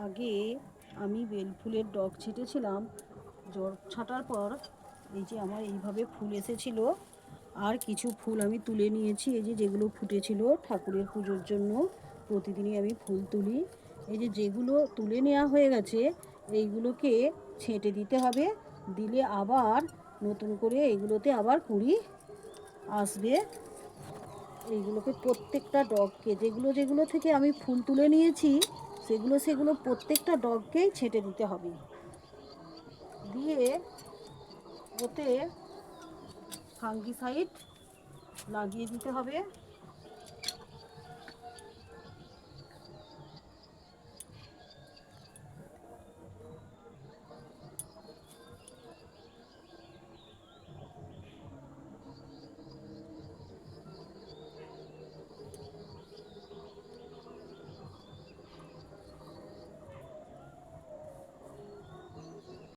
আগে আমি বেলফুলের ডগ ছেটেছিলাম। জল ছাটার পর এই যে আমার এইভাবে ফুল এসেছিল, আর কিছু ফুল আমি তুলে নিয়েছি। এই যে যেগুলো ফুটেছিল ঠাকুরের পুজোর জন্য প্রতিদিনই আমি ফুল তুলি। এই যে যেগুলো তুলে নেওয়া হয়ে গেছে এইগুলোকে ছেঁটে দিতে হবে, দিলে আবার নতুন করে এইগুলোতে আবার কুঁড়ি আসবে। এইগুলোকে প্রত্যেকটা ডগকে যেগুলো যেগুলো থেকে আমি ফুল তুলে নিয়েছি সেগুলো প্রত্যেকটা ডগকেই ছেঁটে দিতে হবে, দিয়ে ওতে ফাঙ্গিসাইড লাগিয়ে দিতে হবে।